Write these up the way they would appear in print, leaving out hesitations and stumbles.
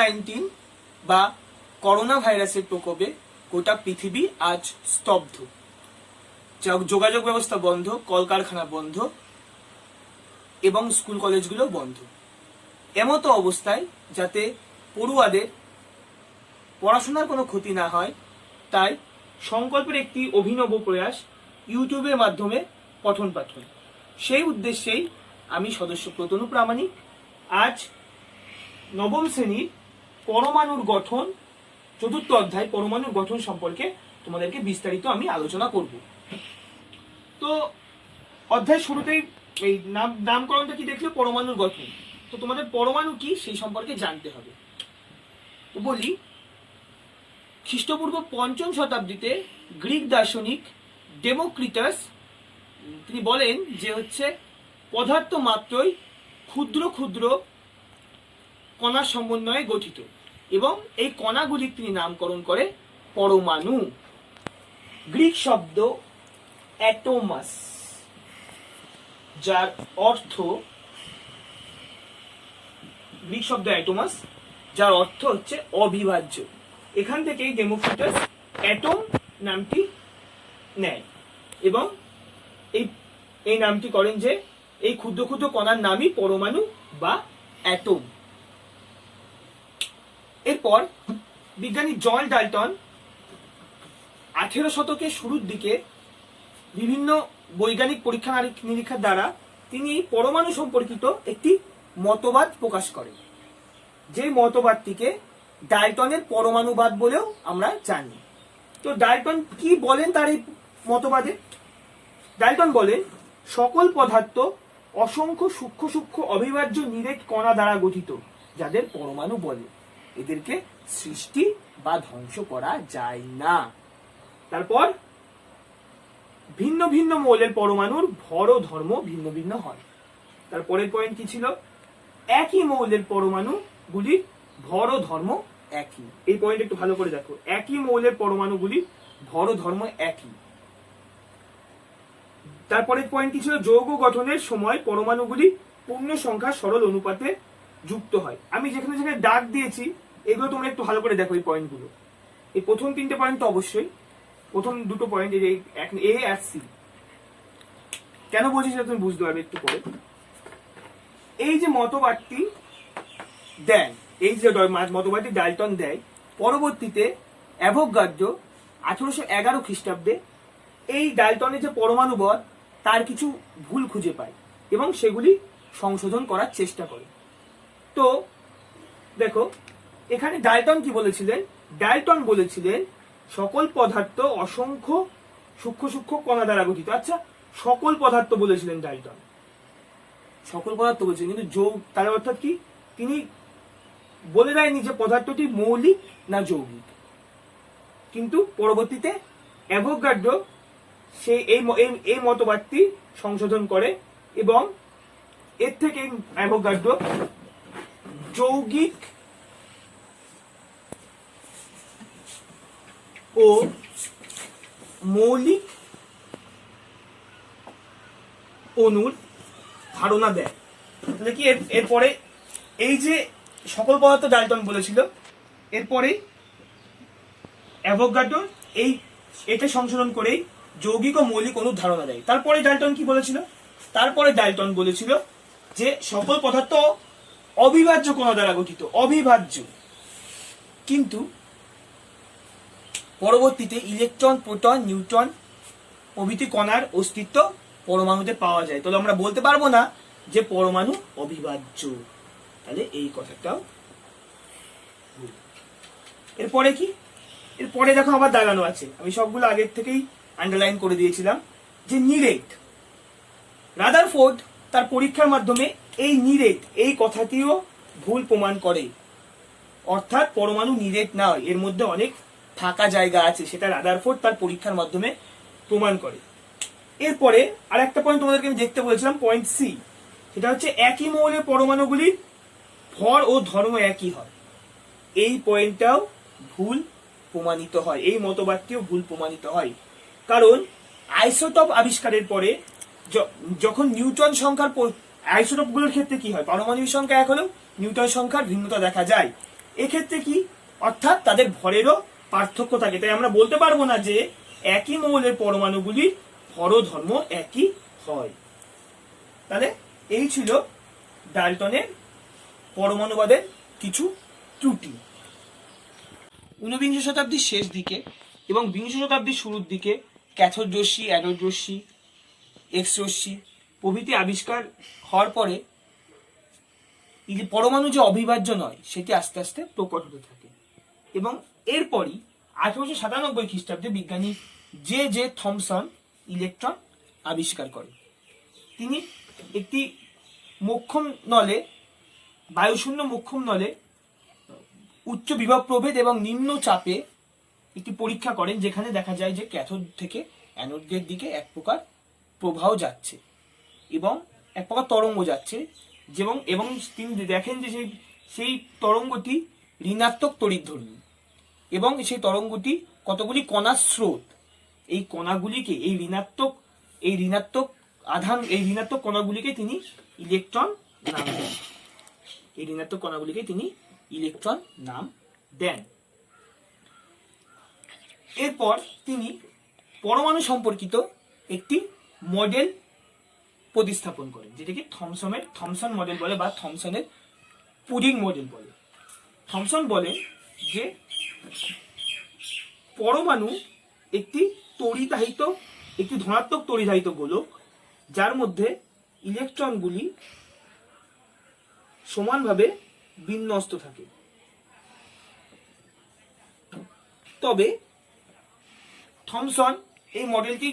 COVID-19 বা corona ভাইরাসের প্রকোপে গোটা পৃথিবী আজ স্তব্ধ। যোগাযোগ ব্যবস্থা বন্ধ, কলকারখানা বন্ধ এবং স্কুল কলেজগুলো বন্ধ। এমতো অবস্থায় যাতে পড়ুয়াদের পড়াশোনার কোনো ক্ষতি না হয়, তাই সংকল্পের একটি অভিনব প্রয়াস ইউটিউবের মাধ্যমে পঠন পাঠন। সেই উদ্দেশ্যেই আমি সদস্য প্রতনু প্রামাণিক আজ নবম শ্রেণীর পরমাণুর গঠন, চতুর্থ অধ্যায় পরমাণুর গঠন সম্পর্কে তোমাদেরকে বিস্তারিত আমি আলোচনা করব। তো অধ্যায় শুরুতেই এই নামকরণটা কি দেখলে, পরমাণুর গঠন। তো তোমাদের পরমাণু কি সেই সম্পর্কে জানতে হবে। তো বলি, খ্রিস্টপূর্ব 5ম শতাব্দীতে গ্রিক দার্শনিক ডেমোক্রিটাস তিনি বলেন যে পদার্থ মাত্রই ক্ষুদ্র ক্ষুদ্র কণার সমন্বয়ে গঠিত এবং এই কণাগুলির তিনি নামকরণ করে পরমাণু। গ্রিক শব্দ অ্যাটোমাস, যার অর্থ হচ্ছে অবিভাজ্য। এখান থেকেই ডেমোক্রিটাস অ্যাটম নামটি নেয় এবং এই নামটি করেন যে এই ক্ষুদ্র ক্ষুদ্র কণার নামই পরমাণু বা অ্যাটম। এরপর বিজ্ঞানী জন ডাল্টন 18 শতকের শুরুর দিকে বিভিন্ন বৈজ্ঞানিক পরীক্ষা নিরীক্ষার দ্বারা তিনি পরমাণু সম্পর্কিত একটি মতবাদ প্রকাশ করেন, যে মতবাদটিকে ডাল্টনের পরমাণুবাদ বলেও আমরা জানি। তো ডাল্টন কি বলেন তার এই মতবাদে? ডাল্টন বলেন, সকল পদার্থ অসংখ্য সূক্ষ্ম সূক্ষ্ম অবিভাজ্য নিরেট কণা দ্বারা গঠিত, যাদের পরমাণু বলে। এদেরকে সৃষ্টি বা ধ্বংস করা যায় না। তারপর ভিন্ন ভিন্ন মৌলের পরমাণুর ভর ও ধর্ম ভিন্ন ভিন্ন হয়। তারপরের পয়েন্ট কি ছিল? একই মৌলের পরমাণুগুলির ভর ও ধর্ম একই। এই পয়েন্ট একটু ভালো করে দেখো, একই মৌলের পরমাণুগুলির ভর ও ধর্ম একই। তারপরের পয়েন্ট কি ছিল? যৌগ গঠনের সময় পরমাণুগুলি পূর্ণ সংখ্যা সরল অনুপাতে যুক্ত হয়। আমি যেখানে যেখানে দাগ দিয়েছি এগুলো তোমরা একটু ভালো করে দেখো। এই পয়েন্টগুলো, এই প্রথম 3টে পয়েন্ট তো অবশ্যই, প্রথম 2টো পয়েন্ট এই এ আর সি কেন বলছি সেটা তুমি বুঝতে পারবে একটু পরে। এই যে মতবাদটি দেন, এই যে মতবাদটি ডাল্টন দেয়, পরবর্তীতে অ্যাভোগাড্রো 1811 খ্রিস্টাব্দে এই ডাল্টনের যে পরমাণুবদ তার কিছু ভুল খুঁজে পায় এবং সেগুলি সংশোধন করার চেষ্টা করে। তো দেখো, এখানে ডাল্টন কি বলেছিলেন? ডাল্টন বলেছিলেন সকল পদার্থ অসংখ্য সূক্ষ্ম সূক্ষ্ম কণা দ্বারা গঠিত। আচ্ছা, সকল পদার্থ বলেছিলেন ডাল্টন, সকল পদার্থ বলেছিলেন, কিন্তু তার অর্থাৎ কি? তিনি বলে দেয়নি যে পদার্থটি মৌলিক না যৌগিক। কিন্তু পরবর্তীতে অ্যাভোগাড্রো সে এই মতবাদটি সংশোধন করে এবং এর থেকে অ্যাভোগাড্রো যৌগিক ও মৌলিক অণুর ধারণা দেয়। তাহলে কি এরপরে এই যে সকল পদার্থ ডাল্টন বলেছিল, এরপরে অ্যাভোগাড্রো এটা সংশোধন করেই যৌগিক ও মৌলিক অণুর ধারণা দেয়। তারপরে ডাল্টন কি বলেছিল? তারপরে ডাল্টন বলেছিল যে সকল পদার্থ অবিভাজ্য কণা দ্বারা গঠিত, অবিভাজ্য। কিন্তু পরবর্তীতে ইলেকট্রন, প্রোটন, নিউট্রন প্রভৃতি কণার অস্তিত্ব পরমাণুতে পাওয়া যায়। তাহলে আমরা বলতে পারবো না যে পরমাণু অবিভাজ্য। তাহলে এই কথাটাও। এরপরে কি? এরপরে দেখো আবার দাগানো আছে, আমি সবগুলো আগের থেকেই আন্ডারলাইন করে দিয়েছিলাম, যে নিরেট। রাদারফোর্ড তার পরীক্ষার মাধ্যমে এই নিরেট এই কথাটিও ভুল প্রমাণ করে। অর্থাৎ পরমাণু নিরেট নয়, এর মধ্যে অনেক ফাঁকা জায়গা আছে, সেটা রাদারফোর্ড তার পরীক্ষার মাধ্যমে প্রমাণ করে। এরপরে আর একটা পয়েন্ট তোমাদেরকে আমি দেখতে বলেছিলাম, পয়েন্ট সি, সেটা হচ্ছে একই মৌলের পরমাণুগুলির ভর ও ধর্ম একই হয়। এই পয়েন্টটাও ভুল প্রমাণিত হয়, এই মতবাদটিও ভুল প্রমাণিত হয়। কারণ আইসোটপ আবিষ্কারের পরে যখন নিউটন সংখ্যার আইসোটপ গুলোর ক্ষেত্রে কি হয়, পারমাণবিক সংখ্যা এক হলেও নিউটন সংখ্যার ভিন্নতা দেখা যায় এক্ষেত্রে কি, অর্থাৎ তাদের ভরেরও পার্থক্য থাকে, তাই আমরা বলতে পারবো না যে একই মৌলের পরমাণুগুলির ভর ধর্ম একই হয়। তাহলে এই ছিল ডাল্টনের পরমাণুবাদের কিছু ত্রুটি। ঊনবিংশ শতাব্দীর শেষ দিকে এবং বিংশ শতাব্দীর শুরুর দিকে ক্যাথোড রশ্মি, অ্যানোড রশ্মি, এক্স রশ্মি প্রভৃতি আবিষ্কার হওয়ার পরে এই যে পরমাণু যে অবিভাজ্য নয় সেটি আস্তে আস্তে প্রকট হতে থাকে। এবং এরপরই 1897 খ্রিস্টাব্দে বিজ্ঞানী জে জে থমসন ইলেকট্রন আবিষ্কার করে। তিনি একটি মোক্ষম নলে, বায়ুশূন্য মোক্ষম নলে উচ্চ বিভব প্রভেদ এবং নিম্ন চাপে একটি পরীক্ষা করেন, যেখানে দেখা যায় যে ক্যাথোড থেকে অ্যানোডের দিকে এক প্রকার প্রবাহ যাচ্ছে এবং এক প্রকার তরঙ্গ যাচ্ছে, এবং তিনি দেখেন যে সেই তরঙ্গটি ঋণাত্মক তড়িৎধর্মী এবং সেই তরঙ্গটি কতগুলি কণার স্রোত। এই কণাগুলিকে এই ঋণাত্মক কণাগুলিকে তিনি ইলেকট্রন নাম দেন। এই ঋণাত্মক কণাগুলিকে তিনি ইলেকট্রন নাম দেন। এরপর তিনি পরমাণু সম্পর্কিত একটি মডেল প্রতিস্থাপন করেন, যেটাকে থমসন মডেল বলে বা থমসনের পুডিং মডেল বলে। থমসন বলে যে পরমাণু একটি ধনাত্মক তড়িদাহিত গোলক, যার মধ্যে ইলেকট্রনগুলি সমানভাবে বিন্যস্ত থাকে। তবে থমসন এই মডেলটি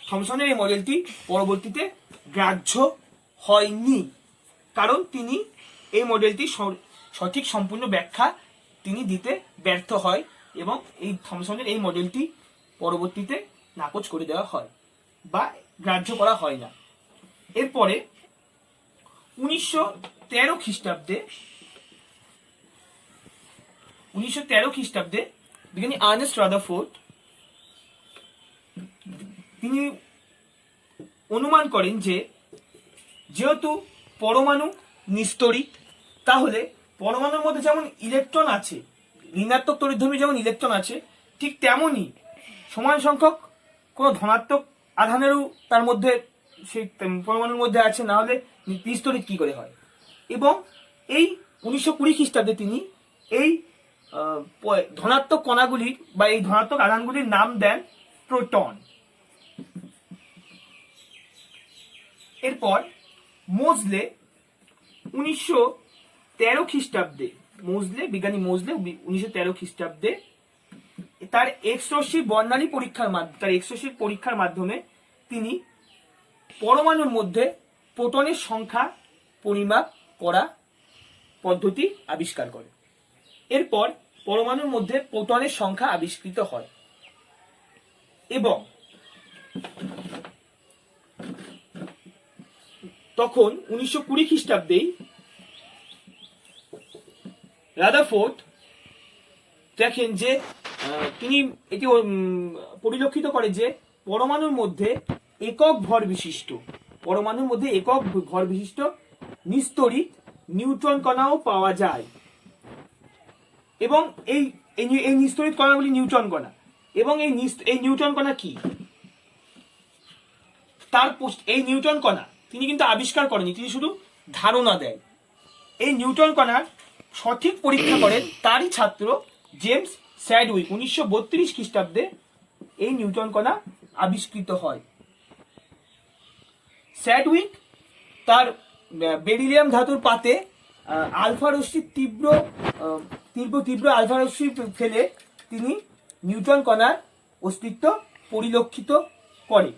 থমসনের এই মডেলটি পরবর্তীতে গ্রাহ্য হয়নি, কারণ তিনি এই মডেলটি সঠিক সম্পূর্ণ ব্যাখ্যা তিনি দিতে ব্যর্থ হয় এবং এই থমসনের এই মডেলটি পরবর্তীতে নাকচ করে দেওয়া হয় বা গ্রাহ্য করা হয় না। এরপরে 1913 খ্রিস্টাব্দে বিজ্ঞানী আর্নেস্ট রাদারফোর্ড তিনি অনুমান করেন যে যেহেতু পরমাণু নিস্তড়িত, তাহলে পরমাণুর মধ্যে যেমন ইলেকট্রন আছে, ঋণাত্মক তড়িৎধর্মী যেমন ইলেকট্রন আছে, ঠিক তেমনই সমান সংখ্যক কোন ধনাত্মক আধানেরও তার মধ্যে সেই পরমাণুর মধ্যে আছে, না হলে নিস্তড়িত কি করে হয়। এবং এই 1920 খ্রিস্টাব্দে তিনি এই ধনাত্মক কণাগুলির বা এই ধনাত্মক আধানগুলির নাম দেন প্রোটন। এরপর মোজলে 1913 খ্রিস্টাব্দে বিজ্ঞানী মোজলে 1913 খ্রিস্টাব্দে তার এক্স রশ্মির বর্ণালী পরীক্ষার মাধ্যমে তিনি পরমাণুর মধ্যে প্রোটনের সংখ্যা পরিমাপ করা পদ্ধতি আবিষ্কার করে। এরপর পরমাণুর মধ্যে প্রোটনের সংখ্যা আবিষ্কৃত হয় এবং তখন 1920 খ্রিস্টাব্দেই রাদারফোর্ড দেখেন যে তিনি এটি পরিলক্ষিত করে যে পরমাণুর মধ্যে একক ভর বিশিষ্ট নিস্তড়িত নিউট্রন কণাও পাওয়া যায় এবং এই নিস্তড়িত কণাগুলি নিউট্রন কণা। এবং এই নিউট্রন কণা কি, এই নিউট্রন কণা তিনি কিন্তু আবিষ্কার করেনি, তিনি শুধু ধারণা দেয়। এই নিউট্রন কণার সঠিক পরীক্ষা করেন তারই ছাত্র জেমস স্যাডউইক। 1932 খ্রিস্টাব্দে এই নিউট্রন কণা আবিষ্কৃত হয়। স্যাডউইক তার বেরিলিয়াম ধাতুর পাতে আলফা রশ্মির তীব্র আলফা রশ্মি ফেলে তিনি নিউট্রন কণার অস্তিত্ব পরিলক্ষিত করে।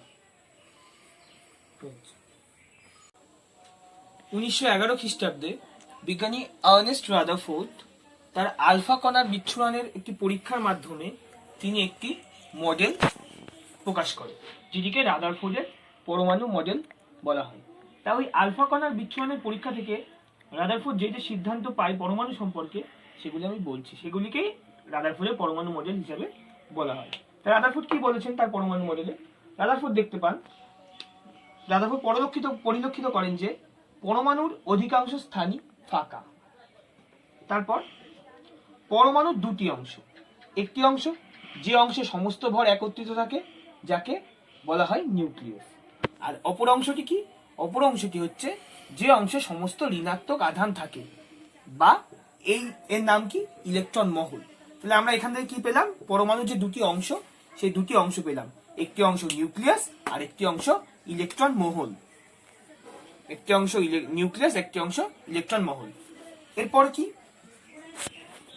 1911 খ্রিস্টাব্দে বিজ্ঞানী আর্নেস্ট রাদারফোর্ড তার আলফা কণার বিচ্ছুরণের একটি পরীক্ষার মাধ্যমে তিনি একটি মডেল প্রকাশ করে, যেটিকে রাদারফোর্ডের পরমাণু মডেল বলা হয়। তা ওই আলফা কণার বিচ্ছুরণের পরীক্ষা থেকে রাদারফোর্ড যে সিদ্ধান্ত পায় পরমাণু সম্পর্কে, সেগুলি আমি বলছি, সেগুলিকেই রাদারফোর্ডের পরমাণু মডেল হিসাবে বলা হয়। তা রাদারফোর্ড কি বলেছেন তার পরমাণু মডেলে? রাদারফোর্ড পরিলক্ষিত করেন যে পরমাণুর অধিকাংশ স্থানই ফাঁকা তারপর পরমাণুর দুটি অংশ, একটি অংশ যে অংশে সমস্ত ভর একত্রিত থাকে যাকে বলা হয় নিউক্লিয়াস, আর অপর অংশটি কি? অপর অংশটি হচ্ছে যে অংশে সমস্ত ঋণাত্মক আধান থাকে, বা এর নাম কি? ইলেকট্রন মহল। তাহলে আমরা এখান থেকে কি পেলাম? পরমাণুর যে দুটি অংশ, সেই দুটি অংশ পেলাম, একটি অংশ নিউক্লিয়াস আর একটি অংশ ইলেকট্রন মহল। একটি অংশ নিউক্লিয়াস, একটি অংশ ইলেকট্রন মহল। এরপর কি?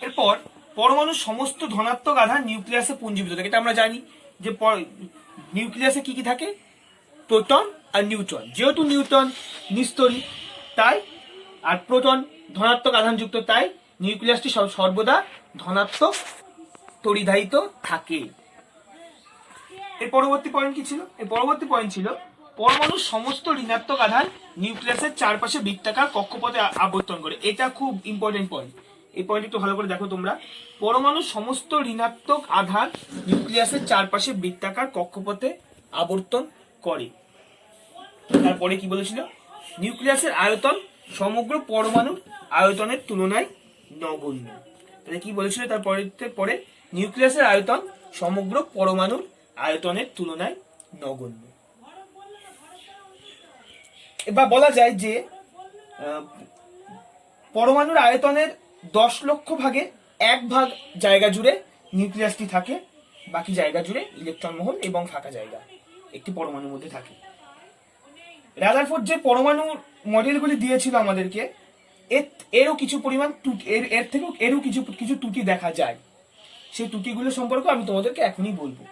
এরপর পরমাণুর সমস্ত ধনাত্মক আধান নিউক্লিয়াসে পুঞ্জীভূত থাকে। এটা আমরা জানি যে নিউক্লিয়াসে কি কি থাকে? প্রোটন আর নিউট্রন। যেহেতু নিউট্রন নিস্তরী তাই, আর প্রোটন ধনাত্মক আধানযুক্ত, তাই নিউক্লিয়াসটি সর্বদা ধনাত্মক তড়িধায়িত থাকে। এর পরবর্তী পয়েন্ট কি ছিল? এর পরবর্তী পয়েন্ট ছিল পরমাণুর সমস্ত ঋণাত্মক আধান নিউক্লিয়াসের চারপাশে বৃত্তাকার কক্ষপথে আবর্তন করে। এটা খুব ইম্পর্টেন্ট পয়েন্ট, এই পয়েন্ট একটু ভালো করে দেখো তোমরা। পরমাণুর সমস্ত ঋণাত্মক আধান নিউক্লিয়াসের চারপাশে বৃত্তাকার কক্ষপথে আবর্তন করে। তারপরে কি বলেছিল? নিউক্লিয়াসের আয়তন সমগ্র পরমাণুর আয়তনের তুলনায় নগণ্য। তাহলে কি বলেছিল পরে? নিউক্লিয়াসের আয়তন সমগ্র পরমাণুর আয়তনের তুলনায় নগণ্য। এবার বলা যায় যে পরমাণুর আয়তনের 10 লক্ষ ভাগে 1 ভাগ জায়গা জুড়ে নিউক্লিয়াসটি থাকে, বাকি জায়গা জুড়ে ইলেকট্রন মহল এবং ফাঁকা জায়গা একটি পরমাণুর মধ্যে থাকে। রাদারফোর্ড যে পরমাণু মডেলগুলি দিয়েছিল আমাদেরকে, এরও কিছু পরিমাণ এর থেকেও এরও কিছু ত্রুটি দেখা যায়। সেই ত্রুটিগুলো সম্পর্কে আমি তোমাদেরকে এখনই বলবো।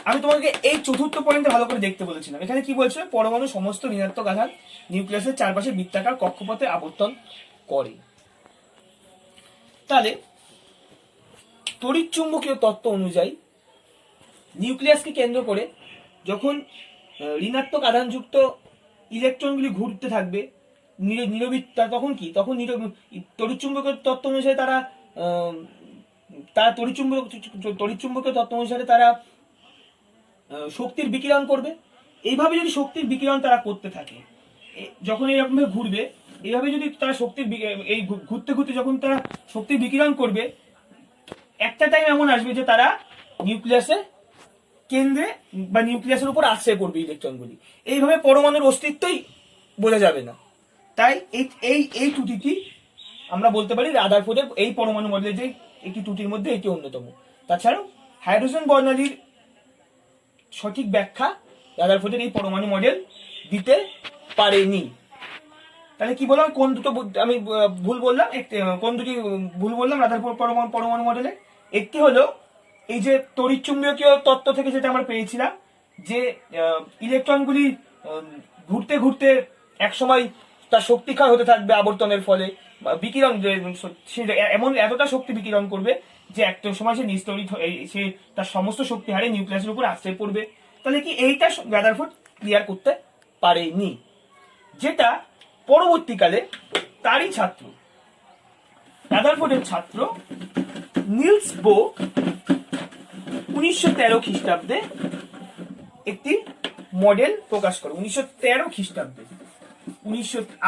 আমি তোমাকে এই চতুর্থ পয়েন্টে ভালো করে দেখতে বলেছিলাম। এখানে কি বলছে? পরমাণু সমস্ত ঋণাত্মক আধান নিউক্লিয়াসের চারপাশে বৃত্তাকার কক্ষপথে আবর্তন করে। তাহলে তড়িৎচুম্বকীয় তত্ত্ব অনুযায়ী নিউক্লিয়াসকে কেন্দ্র করে যখন ঋণাত্মক আধানযুক্ত ইলেকট্রনগুলি ঘুরতে থাকবে তখন কি? তখন তড়িৎচুম্বকীয় তত্ত্ব অনুসারে তারা তড়িৎচুম্বকীয় তত্ত্ব অনুসারে তারা শক্তির বিকিরণ করবে। এইভাবে যদি শক্তির বিকিরণ তারা করতে থাকে, যখন এরকম ভাবে ঘুরবে, এইভাবে যদি তারা এই ঘুরতে ঘুরতে যখন তারা শক্তির বিকিরণ করবে, একটা টাইম এমন আসবে যে তারা নিউক্লিয়াসে কেন্দ্রে বা নিউক্লিয়াসের উপর আশ্রয় পড়বে ইলেকট্রনগুলি। এইভাবে পরমাণুর অস্তিত্বই বোঝা যাবে না। তাই এই ত্রুটিটি আমরা বলতে পারি রাদারফোর্ডের এই পরমাণু মডেলের যে একটি ত্রুটির মধ্যে এটি অন্যতম। তাছাড়াও হাইড্রোজেন বর্ণালীর সঠিক ব্যাখ্যা রাদারফোর্ডের এই পরমাণু মডেল দিতে পারেনি। তাহলে কি বললাম? কোন দুটো আমি ভুল বললাম? কোন দুটি ভুল বললাম রাদারফোর্ড পরমাণু মডেলে? একটি হলো এই যে তড়িৎচুম্বকীয় তত্ত্ব থেকে যেটা আমরা পেয়েছিলাম, যে ইলেকট্রনগুলি ঘুরতে ঘুরতে একসময় তার শক্তি ক্ষয় হতে থাকবে আবর্তনের ফলে, বিকিরণ এমন এতটা শক্তি বিকিরণ করবে যে একটা সময় সে নিস্তরিত সে তার সমস্ত শক্তি হারে নিউক্লিয়াসের উপর আশ্রয় পড়বে। তাহলে কি এইটা রাদারফোর্ড ক্লিয়ার করতে পারেনি, যেটা পরবর্তীকালে তারই ছাত্র রাদারফোর্ডের ছাত্র নিলস বোর 1913 খ্রিস্টাব্দে একটি মডেল প্রকাশ করে। 1913 খ্রিস্টাব্দে,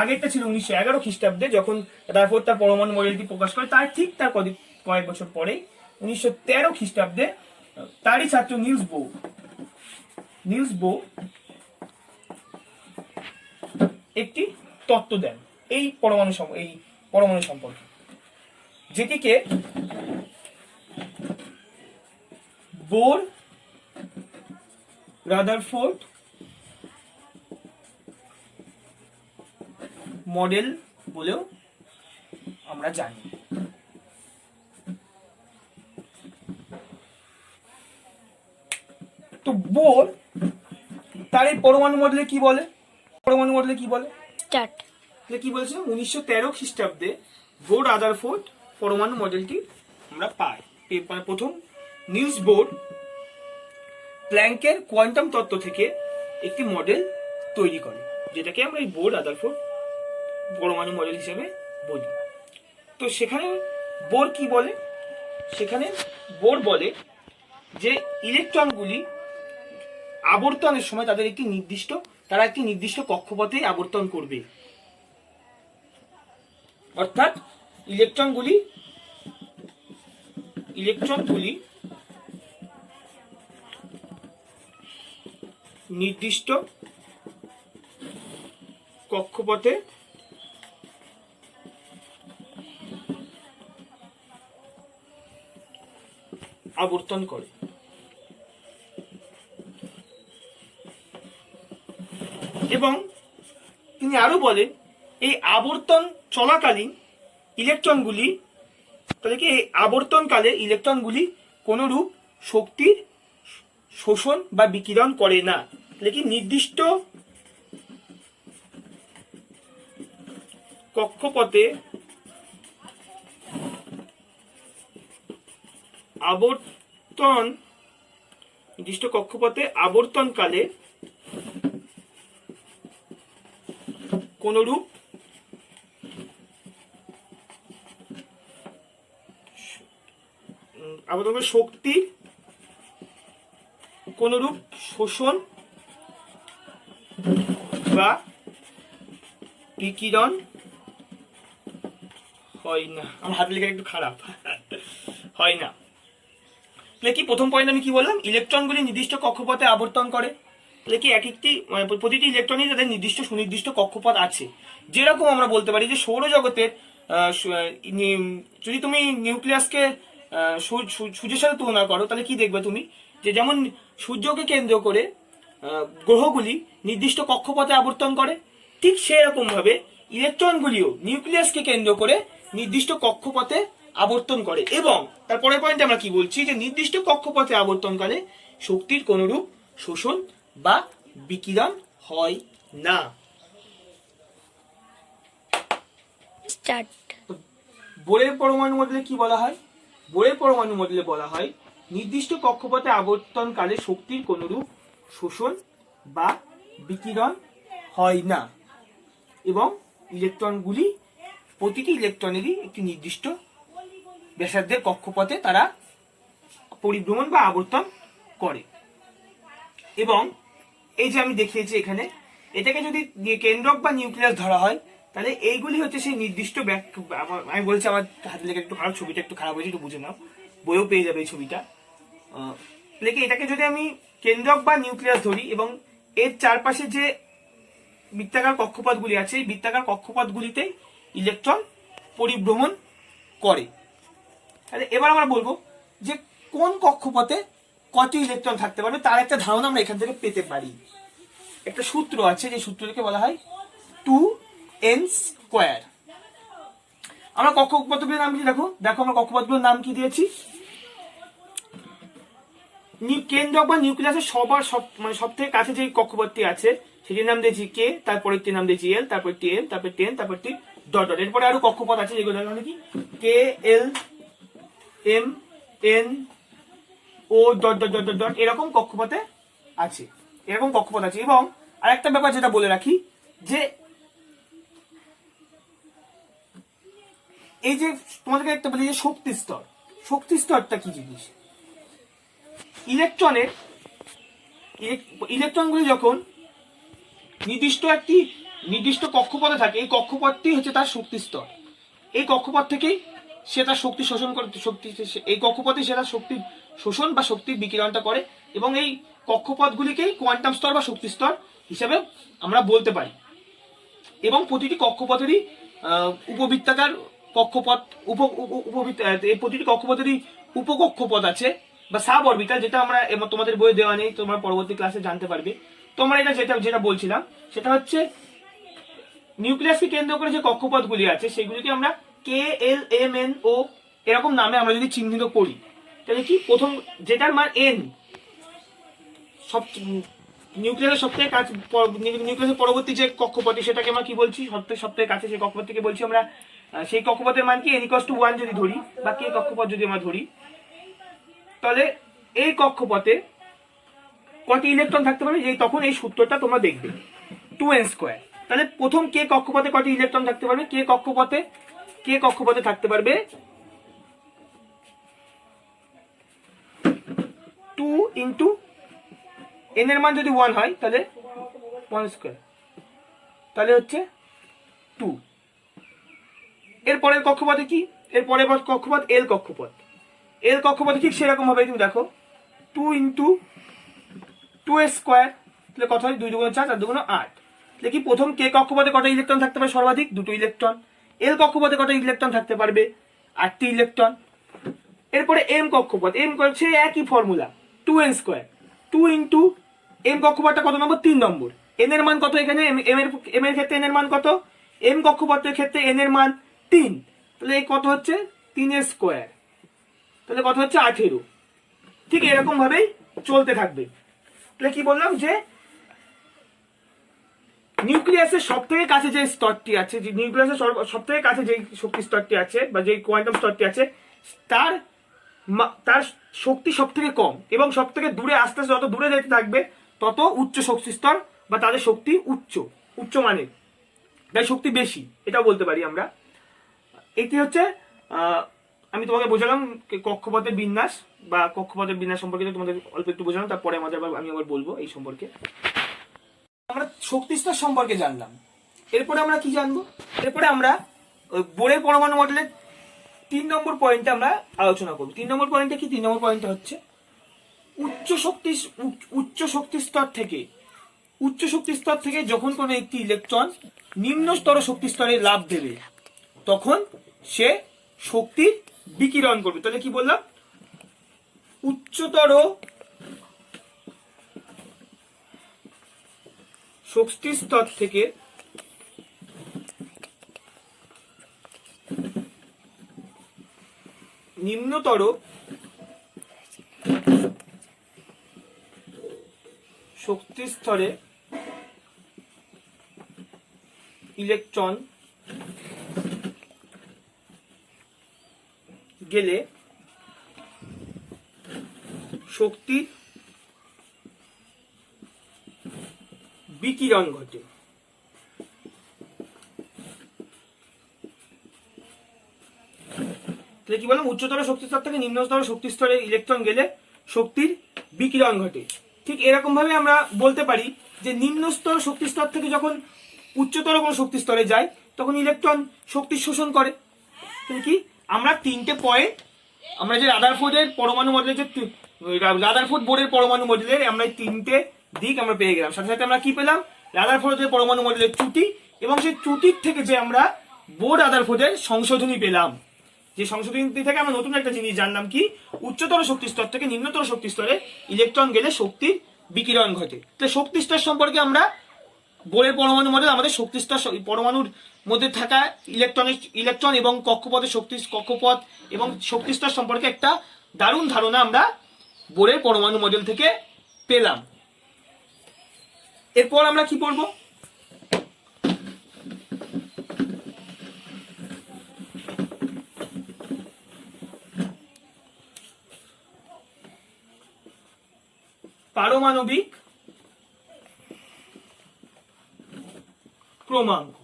আগেরটা ছিল 1911 খ্রিস্টাব্দে যখন রাদারফোর্ড তার পরমাণু মডেলটি প্রকাশ করে। তার কয়েক বছর পরে 1913 খ্রিস্টাব্দে তারই ছাত্র নিলস বো একটি তত্ত্ব দেন এই পরমাণু সম্পর্কে, যেটিকে বোর রাদারফোর্ড মডেল বলেও আমরা জানি। তো বোর তার এই পরমাণু মডেলে কি বলে? কি বলেছে? 1913 খ্রিস্টাব্দে বোর রাদারফোর্ড পরমাণু মডেলটি আমরা পাই। প্রথম নিলস বোর প্ল্যাঙ্কের কোয়ান্টাম তত্ত্ব থেকে একটি মডেল তৈরি করে, যেটাকে আমরা এই বোর রাদারফোর্ড পরমাণু মডেল হিসেবে বলি। তো সেখানে বোর কি বলে? সেখানে বোর বলে যে ইলেকট্রনগুলি আবর্তনের সময় তারা একটি নির্দিষ্ট কক্ষপথে আবর্তন করবে। অর্থাৎ ইলেকট্রনগুলি নির্দিষ্ট কক্ষপথে আবর্তন করে। এবং তিনি আরো বলেন এই আবর্তন চলাকালীন ইলেকট্রনগুলি, তাহলে কি এই আবর্তনকালে ইলেকট্রনগুলি কোনরূপ শক্তির শোষণ বা বিকিরণ করে না। তাহলে কি নির্দিষ্ট কক্ষপথে আবর্তনকালে কোনরূপ শক্তির কোনরূপ শোষণ বা বিকিরণ হয় না। আমার হাত লেখা একটু খারাপ, হয় না। কি প্রথম পয়েন্ট আমি কি বললাম, ইলেকট্রনগুলি নির্দিষ্ট কক্ষপথে আবর্তন করে। কি এক একটি প্রতিটি ইলেকট্রনই তাদের নির্দিষ্ট সুনির্দিষ্ট কক্ষপথ আছে। যেরকম আমরা বলতে পারি যে সৌরজগতের যদি তুমি নিউক্লিয়াসকে সূর্যের সাথে তুলনা করো, তাহলে কি দেখবে তুমি, যে যেমন সূর্যকে কেন্দ্র করে গ্রহগুলি নির্দিষ্ট কক্ষপথে আবর্তন করে, ঠিক সেরকম ভাবে ইলেকট্রনগুলিও নিউক্লিয়াসকে কেন্দ্র করে নির্দিষ্ট কক্ষপথে আবর্তন করে। এবং তারপরের পয়েন্টে আমরা কি বলছি, যে নির্দিষ্ট কক্ষপথে আবর্তনকালে শক্তির কোনরূপ শোষণ বা বিকিরণ হয় না। বোরের পরমাণু মডেলে কি বলা হয়? বোরের পরমাণু মডেলে বলা হয় নির্দিষ্ট কক্ষপথে আবর্তনকালে শক্তির কোনরূপ শোষণ বা বিকিরণ হয় না, এবং ইলেকট্রনগুলি প্রতিটি ইলেকট্রনেরই একটি নির্দিষ্ট ব্যাসার্ধের কক্ষপথে তারা পরিভ্রমণ বা আবর্তন করে। এবং এই যে আমি দেখিয়েছি এখানে, এটাকে যদি কেন্দ্রক বা নিউক্লিয়াস ধরা হয়, তাহলে এইগুলি হচ্ছে সেই নির্দিষ্ট আমি বলছি আমার হাতে লেখা একটু খারাপ, ছবিটা একটু খারাপ হয়েছে, একটু বুঝে নাও, বইও পেয়ে যাবে এই ছবিটা। লেখে এটাকে যদি আমি কেন্দ্রক বা নিউক্লিয়াস ধরি এবং এর চারপাশে যে বৃত্তাকার কক্ষপথগুলি আছে, এই বৃত্তাকার কক্ষপথগুলিতে ইলেকট্রন পরিভ্রমণ করে। তাহলে এবার আমরা বলবো যে কোন কক্ষপথে কটি ইলেকট্রন থাকতে পারবে, তার একটা ধারণা আমরা এখান থেকে পেতে পারি। একটা সূত্র আছে, যে সূত্রটাকে বলা হয় 2n²। আমরা কক্ষপথগুলোর নাম কি দেখো আমরা কক্ষপথগুলোর নাম কি দিয়েছি। কেন্দ্রক বা নিউক্লিয়াসের সব থেকে কাছে যে কক্ষপথটি আছে সেটির নাম দিয়েছি কে, তারপরেরটির নাম দিয়েছি এল, তারপরটি এম, তারপর টেন, তারপরটি ডট ডট। এরপরে আরো কক্ষপথ আছে যেগুলো মানে কি K, L, M, N, O dot dot dot dot, এরকম কক্ষপথে আছে, এরকম কক্ষপথ আছে। এবং আরেকটা ব্যাপার যেটা বলে রাখি, যে এই যে তোমাদেরকে একটা বলি যে শক্তি স্তরটা কি জিনিস। ইলেকট্রনগুলি যখন নির্দিষ্ট কক্ষপথে থাকে, এই কক্ষপথটি হচ্ছে তার শক্তি স্তর। এই কক্ষপথ থেকেই সে তার শক্তি শোষণ করে, এই কক্ষপথে সে তার শক্তি শোষণ বা শক্তির বিকিরণটা করে। এবং এই কক্ষপথগুলিকেই কোয়ান্টাম স্তর বা শক্তি স্তর হিসেবে আমরা বলতে পারি। এবং প্রতিটি কক্ষপথেরই উপবৃত্তাকার কক্ষপথ, প্রতিটি কক্ষপথেরই উপকক্ষপথ আছে বা সাব অরবিটাল, যেটা আমরা তোমাদের বইয়ে দেওয়া নেই, তোমরা পরবর্তী ক্লাসে জানতে পারবে। তোমরা এটা যেটা বলছিলাম সেটা হচ্ছে নিউক্লিয়াসকে কেন্দ্র করে যে কক্ষপথগুলি আছে সেগুলিকে আমরা কে, এল, এম, এন, ও এরকম নামে আমরা যদি চিহ্নিত করি, তাহলে কি প্রথম যেটার মান এন, সব নিউক্লিয়াসের সবথেকে কাছে, নিউক্লিয়াসের পরবর্তী যে কক্ষপথ সেটাকে আমরা কি বলছি, সবথেকে কাছে সেই কক্ষপথকে বলছি আমরা, সেই কক্ষপথের মান কি n=1 যদি ধরি, বা কে কক্ষপথ যদি আমরা ধরি, তাহলে এই কক্ষপথে কটি ইলেকট্রন থাকতে পারে, তখন এই সূত্রটা তোমরা দেখবে 2n²। তাহলে প্রথম কে কক্ষপথে কটি ইলেকট্রন থাকতে পারবে, কে কক্ষপথে থাকতে পারবে 2 × n এর মান যদি 1 হয় তাহলে 1², তাহলে হচ্ছে 2। এরপরের কক্ষপথে কি, এর পরের কক্ষপথ এল কক্ষপথ। এল কক্ষপথে ঠিক সেরকম ভাবে তুমি দেখো 2 × 2 স্কোয়ার, তাহলে কত হয় 2 × 2 = 4, 4 × 2 = 8। তাহলে কি প্রথম কে কক্ষপথে কটা ইলেকট্রন থাকতে পারে সর্বাধিক? 2টো ইলেকট্রন। এল কক্ষপথে কটা ইলেকট্রন থাকতে পারবে? 8টি ইলেকট্রন। এরপরে এম কক্ষপথ, এম করছে একই ফর্মুলা 2n²। 2 × এম কক্ষপথটা কত নম্বর? 3 নম্বর। এন এর মান কত এখানে? এম এর ক্ষেত্রে এন এর মান কত? এম কক্ষপথের ক্ষেত্রে এন এর মান 3, তাহলে এই কত হচ্ছে 3 স্কোয়ার, তাহলে কত হচ্ছে 18। ঠিক এরকম ভাবেই চলতে থাকবে। তাহলে কি বললাম যে নিউক্লিয়াসের সব থেকে কাছে যে স্তরটি আছে, যে নিউক্লিয়াসের সব থেকে কাছে যে শক্তি স্তরটি আছে বা যে কোয়ান্টাম স্তরটি আছে, তার তার শক্তি সব থেকে কম এবং সব থেকে দূরে আস্তে আস্তে যত দূরে যেতে থাকবে তত উচ্চ শক্তি স্তর বা তাদের শক্তি উচ্চ মানের, তাই শক্তি বেশি, এটাও বলতে পারি আমরা। এটি হচ্ছে আমি তোমাকে বোঝালাম কক্ষপথের বিন্যাস বা কক্ষপথের বিন্যাস সম্পর্কে তোমাদের অল্প একটু বোঝালাম, তারপরে আমি আবার বলবো এই সম্পর্কে। আমরা শক্তি স্তর সম্পর্কে জানলাম, এরপরে আমরা কি জানবো? এরপরে আমরা বোরের পরমাণু মডেলের 3 নম্বর পয়েন্টে আমরা আলোচনা করব। 3 নম্বর পয়েন্টে কি? 3 নম্বর পয়েন্টে হচ্ছে উচ্চ শক্তি স্তর থেকে যখন কোনো একটি ইলেকট্রন নিম্নস্তর শক্তি স্তরে লাফ দেবে তখন সে শক্তির বিকিরণ করবে। তাহলে কি বললাম? উচ্চতর শক্তি স্তর থেকে নিম্নতর শক্তি স্তরে ইলেকট্রন গেলে শক্তির বিকিরণ ঘটে। তাহলে কি বললাম? উচ্চতর শক্তি স্তর থেকে নিম্নতর শক্তি স্তরে ইলেকট্রন গেলে শক্তির বিকিরণ ঘটে। ঠিক এরকম ভাবে আমরা বলতে পারি যে নিম্নস্তর শক্তি স্তর থেকে যখন উচ্চতর কোনো শক্তি স্তরে যায় তখন ইলেকট্রন শক্তি শোষণ করে। তাহলে কি আমরা 3টে পয়েন্ট, আমরা যে রাদারফোর্ডের পরমাণু মডেলের যে রাদারফোর্ড বোর্ডের পরমাণু মডেলের আমরা 3টে দিক আমরা পেয়ে গেলাম। সাথে সাথে আমরা কি পেলাম? রাদারফোর্ডের পরমাণু মডেলের ত্রুটি, এবং সেই ত্রুটির থেকে যে আমরা বোর রাদারফোর্ডের সংশোধনী পেলাম, যে সংশোধনী থেকে আমরা নতুন একটা জিনিস জানলাম কি উচ্চতর শক্তি স্তর থেকে নিম্নতর শক্তি স্তরে ইলেকট্রন গেলে শক্তির বিকিরণ ঘটে। তো শক্তি স্তর সম্পর্কে আমরা বোরের পরমাণু মডেল আমাদের শক্তি স্তর পরমাণুর মধ্যে থাকা ইলেকট্রন এবং কক্ষপথ এবং শক্তি স্তর সম্পর্কে একটা দারুণ ধারণা আমরা বোরের পরমাণু মডেল থেকে পেলাম। এরপর আমরা কি পড়ব? পারমাণবিক ক্রমাঙ্ক।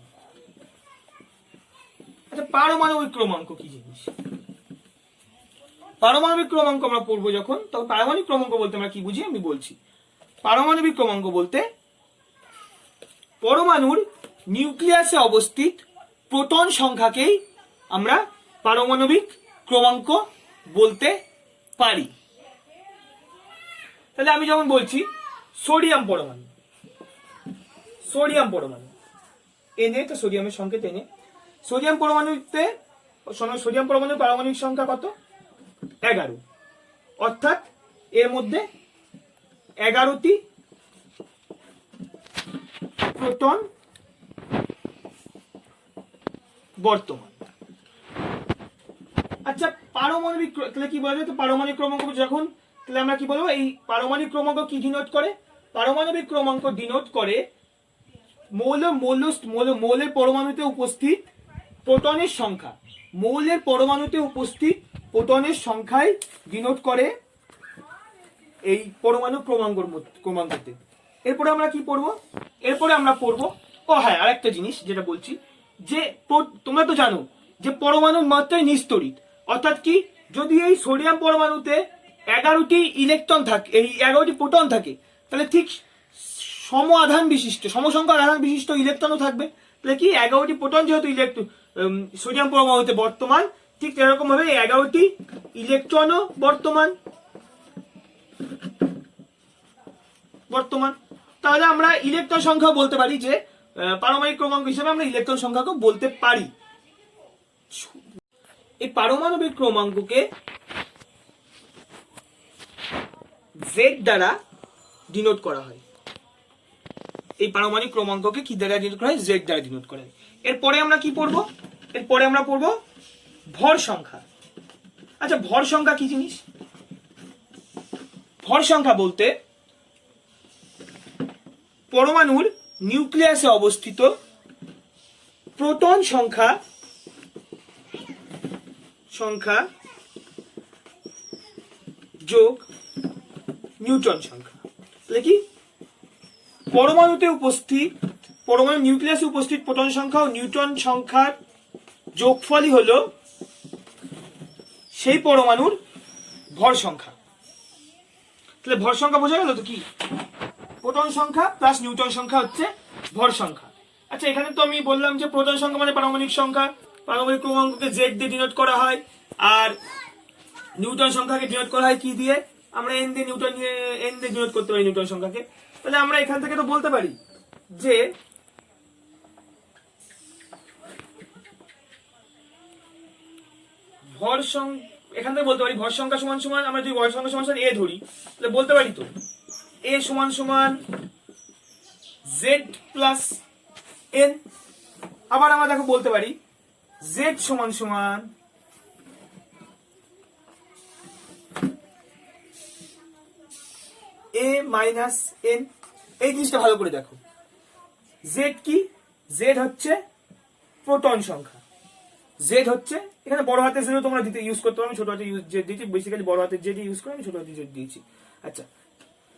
আচ্ছা, পারমাণবিক ক্রমাঙ্ক কি জিনিস? পারমাণবিক ক্রমাঙ্ক আমরা পড়বো যখন, তখন পারমাণবিক ক্রমাঙ্ক বলতে আমরা কি বুঝি আমি বলছি। পারমাণবিক ক্রমাঙ্ক বলতে পরমাণুর নিউক্লিয়াসে অবস্থিত প্রোটন সংখ্যাকেই আমরা পারমাণবিক ক্রমাঙ্ক বলতে পারি। তাহলে আমি যেমন বলছি সোডিয়াম পরমাণু, এনে, তো সোডিয়ামের সংকেত এনে, সোডিয়াম পরমাণুর পারমাণবিক সংখ্যা কত? 11, অর্থাৎ এর মধ্যে 11টি প্রোটন বর্তমান। আচ্ছা, পারমাণবিক তাহলে কি বলা যায়? তো পারমাণবিক ক্রমাঙ্ক যখন, তাহলে আমরা কি বলবো? এই পারমাণবিক ক্রমাঙ্ক কি ডিনোট করে? পারমাণবিক ক্রমাঙ্ক ডিনোট করে মৌলের পরমাণুতে উপস্থিত প্রোটনের সংখ্যা। মৌলের পরমাণুতে উপস্থিত প্রোটনের সংখ্যায় ডিনোট করে এই পরমাণু ক্রমাঙ্কতে। এরপরে আমরা কি পড়বো? এরপরে আমরা পড়বো, হ্যাঁ, আরেকটা জিনিস যেটা বলছি, যে তোমরা তো জানো যে পরমাণুর মাত্রাই নিস্তড়িত, অর্থাৎ কি যদি এই সোডিয়াম পরমাণুতে 11টি ইলেকট্রন থাকে, এই 11টি প্রোটন থাকে, তাহলে ঠিক সমসংখ্যক আধান বিশিষ্ট ইলেকট্রনও থাকবে। তাহলে কি 11টি প্রোটন যেহেতু সোডিয়াম পরমাণুতে বর্তমান, ঠিক এরকম ভাবে 11টি ইলেকট্রনও বর্তমান। তাহলে আমরা ইলেকট্রন সংখ্যা বলতে পারি যে পারমাণবিক ক্রমাঙ্ক হিসেবে আমরা ইলেকট্রন সংখ্যাকে বলতে পারি। এই পারমাণবিক ক্রমাঙ্ককে জেড দ্বারা ডিনোট করা হয়। এই পারমাণবিক ক্রমাঙ্ককে কি দ্বারা ডিনোট করা হয়? জেড দ্বারা ডিনোট করা হয়। এরপরে আমরা কি পড়বো? এরপরে আমরা পড়বো ভর সংখ্যা। আচ্ছা, ভর সংখ্যা কি জিনিস? ভর সংখ্যা বলতে পরমাণুর নিউক্লিয়াসে অবস্থিত প্রোটন সংখ্যা যোগ নিউট্রন সংখ্যা। তাহলে কি পরমাণু নিউক্লিয়াসে উপস্থিত প্রোটন সংখ্যা ও নিউট্রন সংখ্যার যোগফলই হলো সেই পরমাণুর ভর সংখ্যা। তাহলে ভর সংখ্যা বোঝা গেল তো? কি প্রোটন সংখ্যা প্লাস নিউট্রন সংখ্যা হচ্ছে ভর সংখ্যা। আচ্ছা, এখানে তো আমি বললাম যে প্রোটন সংখ্যা মানে পারমাণবিক সংখ্যা, পারমাণবিক ক্রমাঙ্ককে জেড দিয়ে ডিনোট করা হয়, আর নিউটন সংখ্যাকে ডিনোট করা হয় কি দিয়ে? আমরা এন দিয়ে ডিনোট করতে পারি নিউটন সংখ্যাকে। তাহলে আমরা এখান থেকে তো বলতে পারি যে এখান থেকে বলতে পারি ভর সংখ্যা সমান সমান, আমরা যদি ভর সংখ্যা সমান এ ধরি, তাহলে বলতে পারি তো এ সমান সমান জেড প্লাস এন। আবার আমরা দেখো বলতে পারি জেড সমান সমান এ মাইনাস এন। এই জিনিসটা ভালো করে দেখো। জেড কি? জেড হচ্ছে প্রোটন সংখ্যা। জেড হচ্ছে, এখানে বড় হাতের জেড তোমরা দিতে ইউজ করতে পারো, আমি ছোট হাতে জেড দিয়েছি, বেসিক্যালি বড় হাতের জেড ইউজ করে আমি ছোট হাতে জেড দিয়েছি। আচ্ছা,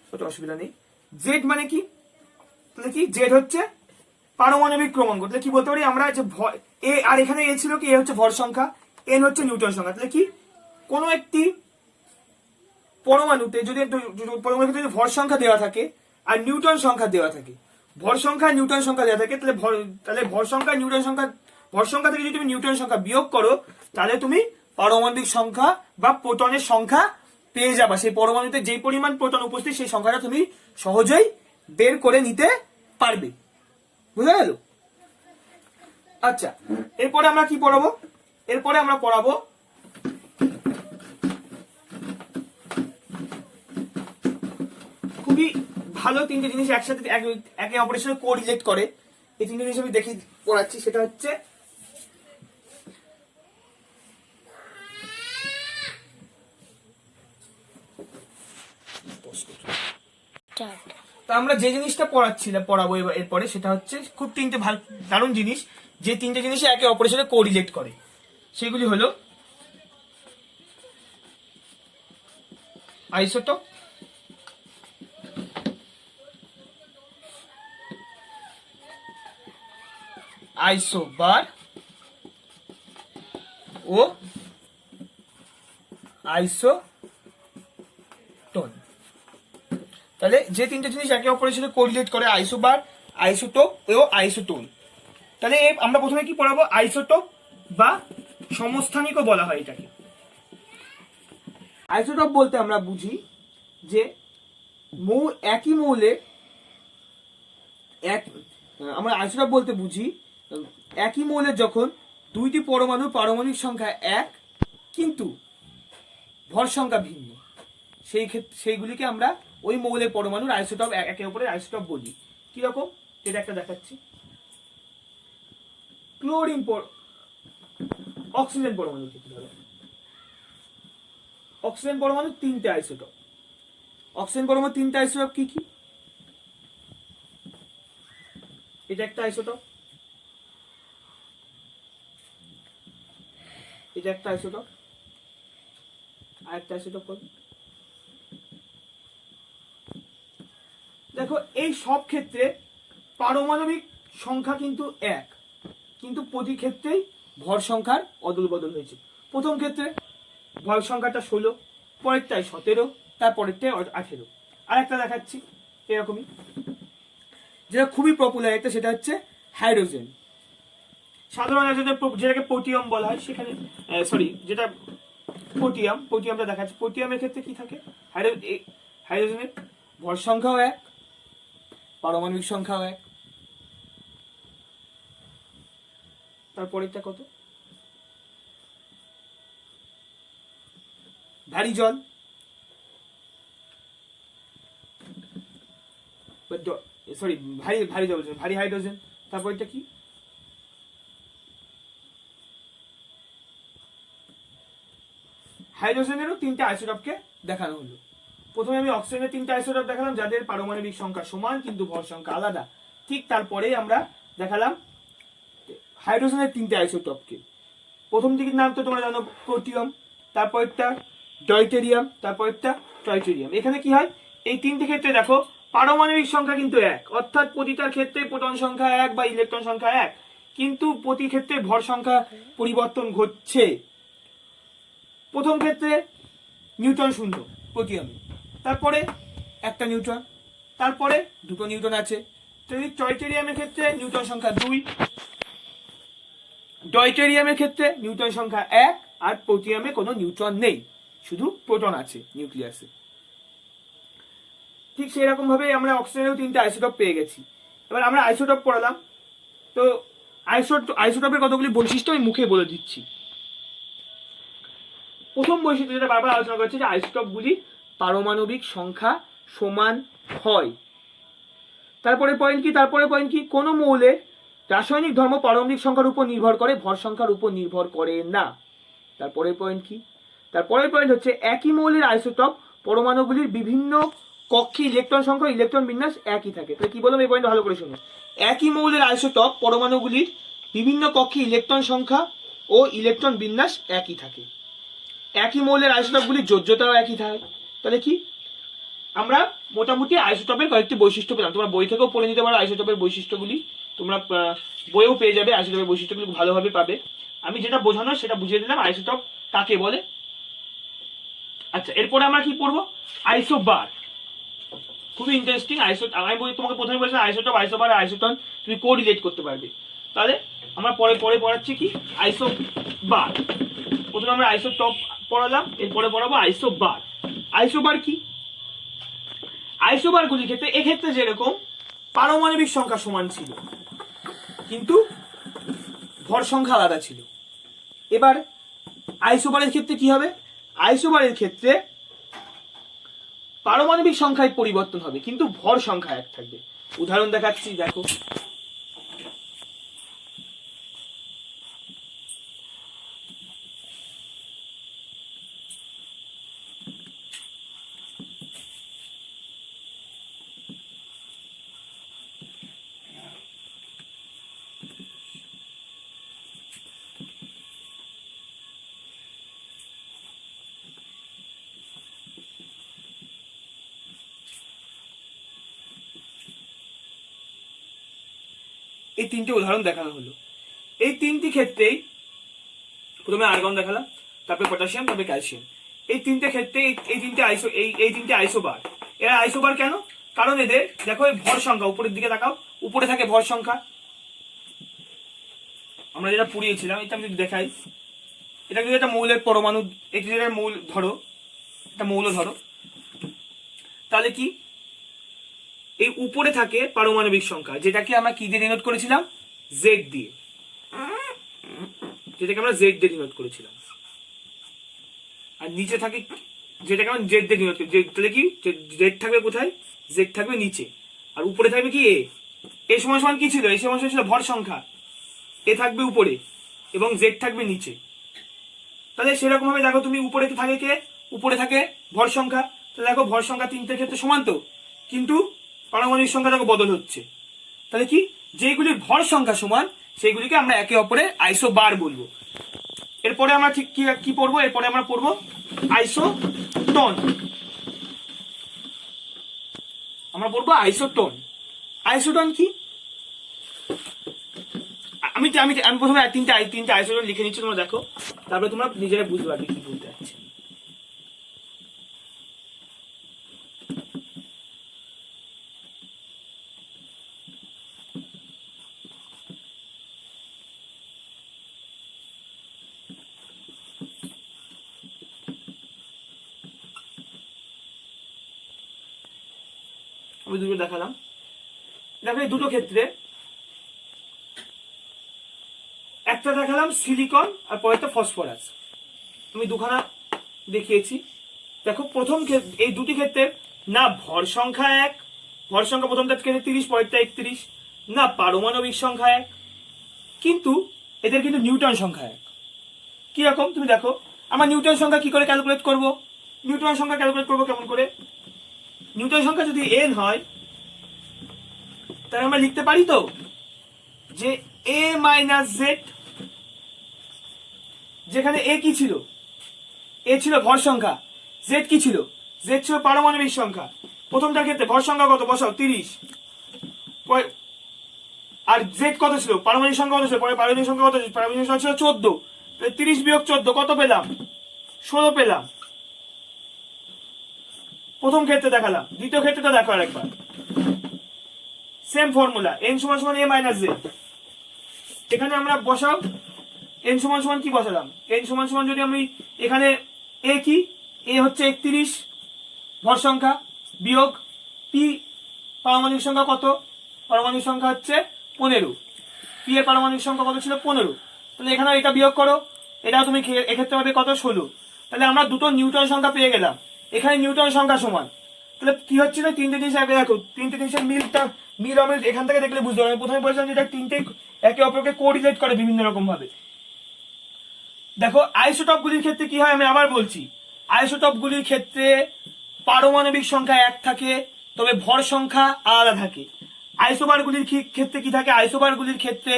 ছোট অসুবিধা নেই। জেড মানে কি? তাহলে কি জেড হচ্ছে পারমাণবিক ক্রমাঙ্ক। তাহলে কি বলতে পারি আমরা যে এ, আর এখানে এ ছিল কি? এ হচ্ছে ভর সংখ্যা, এন হচ্ছে নিউটন সংখ্যা। তাহলে কি কোনো একটি পরমাণুতে যদি ভর সংখ্যা দেওয়া থাকে আর নিউটন সংখ্যা দেওয়া থাকে, ভর সংখ্যা নিউটন সংখ্যা দেওয়া থাকে, তাহলে ভর সংখ্যা নিউটন সংখ্যা, ভর সংখ্যা থেকে যদি তুমি নিউটন সংখ্যা বিয়োগ করো, তাহলে তুমি পারমাণবিক সংখ্যা বা প্রোটনের সংখ্যা পেয়ে যাবা। সেই পরমাণুতে যে পরিমাণ প্রোটন উপস্থিত সেই সংখ্যাটা তুমি সহজেই বের করে নিতে পারবে। বুঝা গেল? আচ্ছা, এরপরে আমরা কি পড়াবো? এরপরে আমরা পড়াবো খুবই ভালো তিনটে জিনিস একসাথে একে অপরের সাথে কোরিলেট করে। এই তিনটে জিনিস আমি দেখি পড়াচ্ছি। সেটা হচ্ছে তা আমরা যে জিনিসটা পড়াবো এরপরে সেটা হচ্ছে খুব তিনটে ভালো দারুণ জিনিস, যে তিনটে জিনিস একে অপরের সাথে কোরিলেট করে। সেগুলি হলো আইসোটোপ, আইসোবার ও আইসোটোন। তাহলে যে তিনটে জিনিস একে অপরের সাথে কোরিলেট করে, আইসোবার, আইসোটোপ ও আইসোটোন। তাহলে আমরা প্রথমে কি পড়াবো? আইসোটোপ বা সমস্থানিকও বলা হয় এটাকে। আইসোটোপ বলতে আমরা বুঝি যে একই মৌলে আমরা আইসোটোপ বলতে বুঝি একই মৌলে যখন দুইটি পরমাণুর পারমাণবিক সংখ্যা এক কিন্তু ভর সংখ্যা ভিন্ন, সেইগুলিকে আমরা ওই মৌলের পরমাণুর আইসোটোপ, একে অপরের আইসোটোপ বলি। কিরকম? এটা একটা দেখাচ্ছি। ক্লোরিন অক্সিজেন পরমাণু, অক্সিজেন পরমাণু তিনটে আইসোটোপ। অক্সিজেন পরমাণু তিনটে আইসোটোপ কি কি? এটা একটা আইসোটোপ, এটা একটা আইসোটোপ, আর একটা আইসোটোপ। দেখো, এই সব ক্ষেত্রে পারমাণবিক সংখ্যা কিন্তু এক, কিন্তু প্রতি ক্ষেত্রেই ভর সংখ্যার অদল বদল হয়েছে। প্রথম ক্ষেত্রে ভর সংখ্যাটা 16, পরেরটায় 17, তারপরেরটায় 18। আর একটা দেখাচ্ছি এরকমই, যেটা খুবই পপুলার একটা, সেটা হচ্ছে হাইড্রোজেন। সাধারণ আয়োজনের যেটাকে পোটিয়াম বলা হয় সেখানে সরি যেটা পোটিয়ামটা দেখাচ্ছে। পোটিয়ামের ক্ষেত্রে কি থাকে, হাইড্রোজেনের ভর সংখ্যাও এক, পারমাণবিক সংখ্যাও এক। তারপরেরটা কত, ভারী জল, সরি ভারী জল বলছেন, ভারী হাইড্রোজেন। তারপরেরটা কি, হাইড্রোজেনেরও তিনটে আইসোটপকে দেখানো হলো। প্রথমে আমি অক্সিজেনের তিনটে আইসোটপ দেখালাম যাদের পারমাণবিক সংখ্যা সমান কিন্তু ভর সংখ্যা আলাদা। ঠিক তারপরেই আমরা দেখালাম হাইড্রোজেনের তিনটে আইসোটপকে। প্রথম দিকের নাম তো তোমরা জানো, প্রোটিয়াম, তারপরটা ডয়টেরিয়াম, তারপরটা ট্রাইটেরিয়াম। এখানে কি হয়, এই তিনটে ক্ষেত্রে দেখো পারমাণবিক সংখ্যা কিন্তু এক, অর্থাৎ প্রতিটার ক্ষেত্রে প্রোটন সংখ্যা এক বা ইলেকট্রন সংখ্যা এক, কিন্তু প্রতি ক্ষেত্রে ভর সংখ্যা পরিবর্তন ঘটছে। প্রথম ক্ষেত্রে নিউটন শূন্য প্রোটিয়ামে, তারপরে একটা নিউটন, তারপরে দুটো নিউটন আছে। ট্রাইটেরিয়ামের ক্ষেত্রে নিউটন সংখ্যা 2, ডয়টেরিয়ামের ক্ষেত্রে নিউটন সংখ্যা 1, আর প্রোটিয়ামে কোনো নিউট্রন নেই, শুধু প্রোটন আছে নিউক্লিয়াসে। ঠিক সেরকম ভাবে আমরা অক্সিজেনেরও তিনটে আইসোটপ পেয়ে গেছি। এবার আমরা আইসোটপ পড়ালাম, তো আইসোটপের কতগুলি বৈশিষ্ট্য আমি মুখে বলে দিচ্ছি। প্রথম বৈশিষ্ট্য যেটা বারবার আলোচনা করছে যে আইসোটপগুলি পারমাণবিক সংখ্যা সমান হয়। তারপরে পয়েন্ট কি, কোন মৌলের রাসায়নিক ধর্ম পারমাণবিক সংখ্যার উপর নির্ভর করে, ভর সংখ্যার উপর নির্ভর করে না। তারপরের পয়েন্ট হচ্ছে একই মৌলের আইসোটপ পরমাণুগুলির বিভিন্ন কক্ষে ইলেকট্রন সংখ্যা, ইলেকট্রন বিন্যাস একই থাকে। তাহলে কি বললাম, এই পয়েন্ট ভালো করে শুনুন। একই মৌলের আইসোটপ পরমাণুগুলির বিভিন্ন কক্ষে ইলেকট্রন সংখ্যা ও ইলেকট্রন বিন্যাস একই থাকে। একই মৌলের আইসোটপগুলির যোজ্যতাও একই থাকে। তাহলে কি, আমরা মোটামুটি আইসোটপের কয়েকটি বৈশিষ্ট্য পেলাম। তোমরা বই থেকেও পড়ে নিতে পারো আইসোটপের বৈশিষ্ট্যগুলি, তোমরা বইয়েও পেয়ে যাবে, আইসোটপের বৈশিষ্ট্যগুলি ভালোভাবে পাবে। আমি যেটা বোঝানো সেটা বুঝিয়ে দিলাম, আইসোটপ কাকে বলে। আচ্ছা, এরপরে আমরা কি পড়বো, আইসোবার। খুবই ইন্টারেস্টিং। আমি তোমাকে প্রথমে বলেছিলাম আইসোটপ, আইসোবার আর আইসোটন তুমি কোরিলেট করতে পারবে। তাহলে আমরা পরে পড়াচ্ছি কি, আইসোবার। প্রথমে আমরা আইসোটপ পড়ালাম, এরপরে পড়াবো আইসোবার। আইসোবার কি, আইসোবার গুলির ক্ষেত্রে এক্ষেত্রে যেরকম পারমাণবিক সংখ্যা সমান ছিল কিন্তু ভর সংখ্যা আলাদা ছিল, এবার আইসোবারের ক্ষেত্রে কি হবে, আইসোবারের ক্ষেত্রে পারমাণবিক সংখ্যায় পরিবর্তন হবে কিন্তু ভর সংখ্যা এক থাকবে। উদাহরণ দেখাচ্ছি, দেখো এই তিনটে উদাহরণ দেখানো হলো। এই তিনটি ক্ষেত্রেই প্রথমে আর্গন দেখালাম, তারপরে পটাশিয়াম, তারপরে ক্যালসিয়াম। এই তিনটে ক্ষেত্রে এই তিনটে আইসোবার। এরা আইসোবার কেন, কারণ এদের দেখো এই ভর সংখ্যা, উপরের দিকে তাকাও, উপরে থাকে ভর সংখ্যা। আমরা যেটা পড়িয়েছিলাম, এটা আমি যদি দেখাই, এটা যদি একটা মৌলের পরমাণু, একটা মৌল ধরো, একটা মৌল ধরো, তাহলে কি এই উপরে থাকে পারমাণবিক সংখ্যা, যেটাকে আমরা কি দিয়ে ডিনোট করেছিলাম, জেড দিয়ে, যেটাকে আমরা জেড দিয়ে ডিনোট করেছিলাম। আর নিচে থাকে যেটাকে আমরা জেড দিয়ে ডিনোট করি, তাহলে কি জেড থাকবে কোথায়, জেড থাকবে নিচে, আর উপরে থাকবে কি এ সমান সমান কি ছিল, এ সমান সমান ছিল ভর সংখ্যা, এ থাকবে উপরে এবং জেড থাকবে নিচে। তাহলে সেরকম ভাবে দেখো তুমি উপরে থাকে কে, উপরে থাকে ভর সংখ্যা, তাহলে দেখো ভর সংখ্যা তিনটের ক্ষেত্রে সমান তো, কিন্তু পারমাণবিক সংখ্যা দেখো বদল হচ্ছে। তাহলে কি, যেগুলির ভর সংখ্যা সমান সেইগুলিকে আমরা একে অপরের আইসোবার বলবো। এরপরে আমরা ঠিক কি পড়বো, এরপরে আমরা পড়বো আইসোটন। আমরা পড়বো আইসোটন। আইসোটন কি, আমি প্রথমে তিনটে আইসোটন লিখে নিচ্ছি, তোমরা দেখো, তারপরে তোমরা নিজেরা বুঝতে পারবে কি বলতে চাচ্ছি। আমি দুটো দেখালাম। দেখো এই দুটো ক্ষেত্রে একটা দেখালাম সিলিকন আর পরেরটা ফসফরাস, আমি দুখানা দেখিয়েছি। দেখো প্রথম এই দুটি ক্ষেত্রে না ভর সংখ্যা এক, ভর সংখ্যা প্রথমটা ক্ষেত্রে 30, পরেরটা 31, না পারমাণবিক সংখ্যা এক, কিন্তু এদের কিন্তু নিউটন সংখ্যা এক। কিরকম তুমি দেখো, আমার নিউটন সংখ্যা কি করে ক্যালকুলেট করব? নিউটন সংখ্যা ক্যালকুলেট করবো কেমন করে? নিউটন সংখ্যা যদি n হয় তাহলে আমরা লিখতে পারি তো যে a মাইনাস জেড, যেখানে a কি ছিল? a ছিল ভর সংখ্যা, z কি ছিল? z ছিল পারমাণবিক সংখ্যা। প্রথমটার ক্ষেত্রে ভর সংখ্যা কত বসাও? 30, আর z কত ছিল? পারমাণবিক সংখ্যা কত ছিল? পরে পারমাণবিক সংখ্যা কত ছিল? পারমাণবিক সংখ্যা ছিল 14, 30 বিয়োগ 14 কত পেলাম? 16 পেলাম। প্রথম ক্ষেত্রে দেখালাম। দ্বিতীয় ক্ষেত্রটা দেখো আরেকবার, সেম ফর্মুলা, n সমান সমান a মাইনাস z। এখানে আমরা বসাও n সমান সমান কি বসালাম? n সমান সমান যদি আমি এখানে a কি, a হচ্ছে 31 ভর সংখ্যা, বিয়োগ p পারমাণবিক সংখ্যা কত? পারমাণবিক সংখ্যা হচ্ছে 15, p এর পারমাণবিক সংখ্যা কত ছিল? 15। তাহলে এখানে এটা বিয়োগ করো, এটা তুমি এক্ষেত্রে পাবে কত? 16। তাহলে আমরা দুটো নিউটন সংখ্যা পেয়ে গেলাম। এখানে নিউটন সংখ্যা সমান, তাহলে কি হচ্ছে না, তিনটে জিনিস আগে দেখো, তিনটে জিনিসের মিল অমিল এখান থেকে দেখলে বুঝতে পারবে। প্রথমে বলেছিলাম যে এটা তিনটে একে অপরকে কোরিলেট করে বিভিন্ন রকম ভাবে। দেখো আইসোটপ গুলির ক্ষেত্রে কি হয় আমি আবার বলছি, আইসোটপ গুলির ক্ষেত্রে পারমাণবিক সংখ্যা এক থাকে, তবে ভর সংখ্যা আলাদা থাকে। আইসোবার গুলির ক্ষেত্রে কি থাকে? আইসোবার গুলির ক্ষেত্রে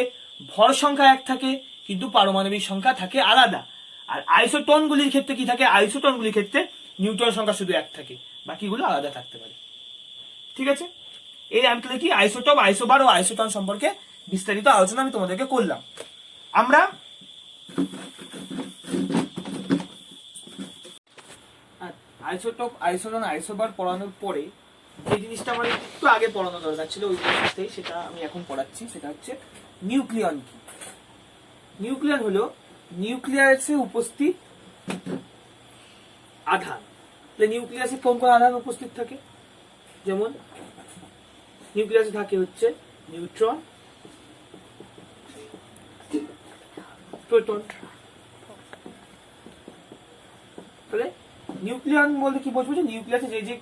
ভর সংখ্যা এক থাকে কিন্তু পারমাণবিক সংখ্যা থাকে আলাদা। আর আইসোটোন গুলির ক্ষেত্রে কি থাকে? আইসোটোন গুলির ক্ষেত্রে নিউটন সংখ্যা শুধু এক থাকে, বাকিগুলো আলাদা থাকতে পারে। ঠিক আছে, এই আমি তাহলে কি আইসোটপ, আইসোবার ও আইসোটোন সম্পর্কে বিস্তারিত আলোচনা আমি তোমাদেরকে করলাম। আমরা আইসোটপ, আইসোটোন, আইসোবার পড়ানোর পরে যে জিনিসটা আমার একটু আগে পড়ানো দরকার ছিল ওই জিনিসটাই, সেটা আমি এখন পড়াচ্ছি। সেটা হচ্ছে নিউক্লিয়ন কি। নিউক্লিয়ন হলো নিউক্লিয়াসে উপস্থিত আধান। নিউক্লিয়াসে কোন কোন আধান উপস্থিত থাকে? যেমন নিউক্লিয়াসে থাকে হচ্ছে নিউট্রন, প্রোটন। তাহলে নিউক্লিয়ন বলতে কি বুঝবো? যে নিউক্লিয়াসে যে যে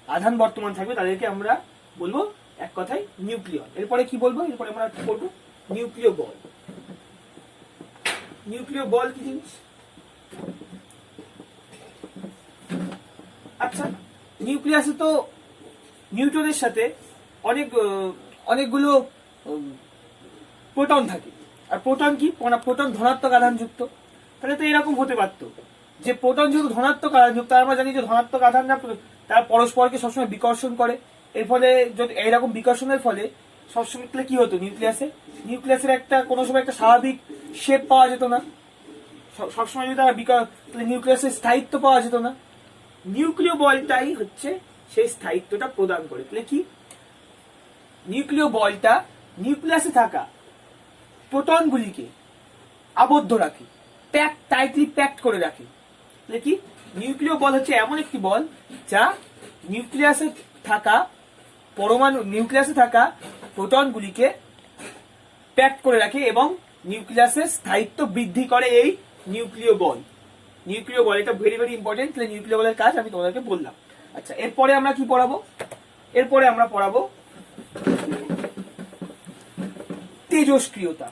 আধান বর্তমান থাকবে তাদেরকে আমরা বলবো এক কথায় নিউক্লিয়ন। এরপরে কি বলবো? এরপরে আমরা কি করবো? নিউক্লিয় বল। নিউক্লিয় বল কি জিনিস? আচ্ছা, নিউক্লিয়াসে তো নিউটনের সাথে অনেকগুলো প্রোটন থাকে। আর প্রোটন কি? প্রোটন ধনাত্মক আধান যুক্ত। তাহলে তো এরকম হতে পারতো যে প্রোটন যেহেতু ধনাত্মক আধান যুক্ত, আমরা জানি যে ধনাত্মক আধান না তারা পরস্পরকে সবসময় বিকর্ষণ করে। এর ফলে যদি এইরকম বিকর্ষণের ফলে সবসময় কি হতো? নিউক্লিয়াসের একটা কোনো সময় একটা স্বাভাবিক শেপ পাওয়া যেত না। সবসময় যদি তারা তাহলে নিউক্লিয়াসের স্থায়িত্ব পাওয়া যেত না। নিউক্লিয় বলটাই হচ্ছে সেই স্থায়িত্বটা প্রদান করে। তাহলে কি? নিউক্লিয় বলটা নিউক্লিয়াসে থাকা প্রোটনগুলিকে আবদ্ধ রাখে, টাইটলি প্যাকড করে রাখে। তাহলে কি? নিউক্লিয় বল হচ্ছে এমন একটি বল যা নিউক্লিয়াসে থাকা নিউক্লিয়াসে থাকা প্রোটনগুলিকে প্যাকড করে রাখে এবং নিউক্লিয়াসের স্থায়িত্ব বৃদ্ধি করে। এই নিউক্লিয় বল, নিউক্লিয় বল এটা ভেরি ভেরি ইম্পর্টেন্ট। তাহলে নিউক্লিয় বলের কাজ আমি তোমাদেরকে বললাম। আচ্ছা, এরপরে আমরা কি পড়াবো? এরপরে আমরা পড়াবো তেজস্ক্রিয়তা।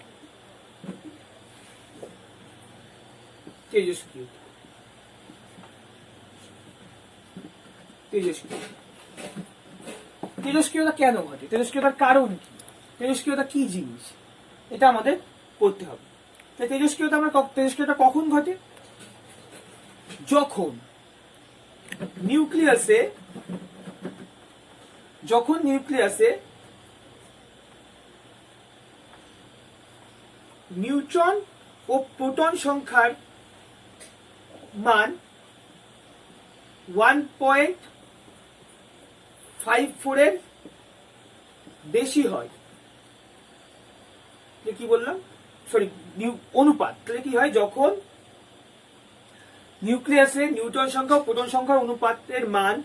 তেজস্ক্রিয়তা, তেজস্ক্রিয়তা কেন ঘটে? তেজস্ক্রিয়তার কারণ কি? তেজস্ক্রিয়তা কি জিনিস? এটা আমাদের পড়তে হবে। তেজস্ক্রিয়তা কখন ঘটে? যখন নিউক্লিয়াসে নিউট্রন ও প্রোটন সংখ্যার মান 1.54 এর বেশি হয়। কি বললাম? অনুপাত। তাহলে কি হয়? যখন নিউক্লিয়াসে নিউট্রন সংখ্যা ও প্রোটন সংখ্যার অনুপাতের মান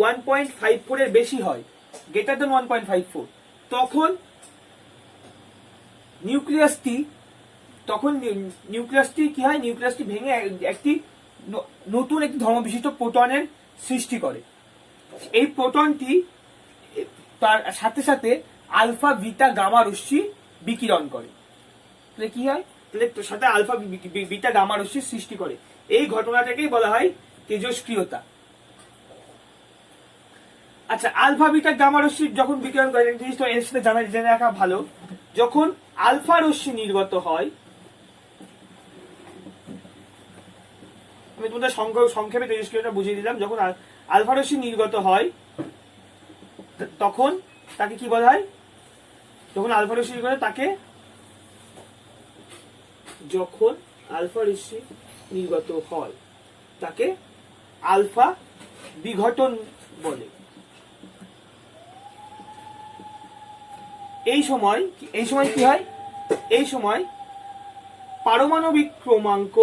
1.54 এর বেশি হয় গ্রেটার দেন 1.54, তখন নিউক্লিয়াসটি কি হয়, নিউক্লিয়াসটি ভেঙে একটি নতুন একটি ধর্মবিশিষ্ট প্রোটনের সৃষ্টি করে। এই প্রোটনটি তার সাথে সাথে আলফা বিটা গামা রশ্মি বিকিরণ করে। তাহলে কি হয়, তাহলে সাথে আলফা বিটা গামা রশ্মি সৃষ্টি করে। এই ঘটনাটাকেই বলা হয় তেজস্ক্রিয়তা। আচ্ছা, আলফা বিটা গামা রশ্মি যখন বিকিরণ করে, জিনিসটা এর সাথে জেনে রাখা ভালো, যখন আলফা রশ্মি নির্গত হয়, আমি তোমাদের সংক্ষেপে তেজস্ক্রিয়তা বুঝিয়ে দিলাম। যখন আলফা রশ্মি নির্গত হয় তখন তাকে কি বলা হয়, যখন আলফা রশ্মি নির্গত তাকে, যখন আলফা রশ্মি নির্গত হয় তাকে আলফা বিঘটন বলে। এই সময় কি হয়, এই সময় পারমাণবিক ক্রমাঙ্ক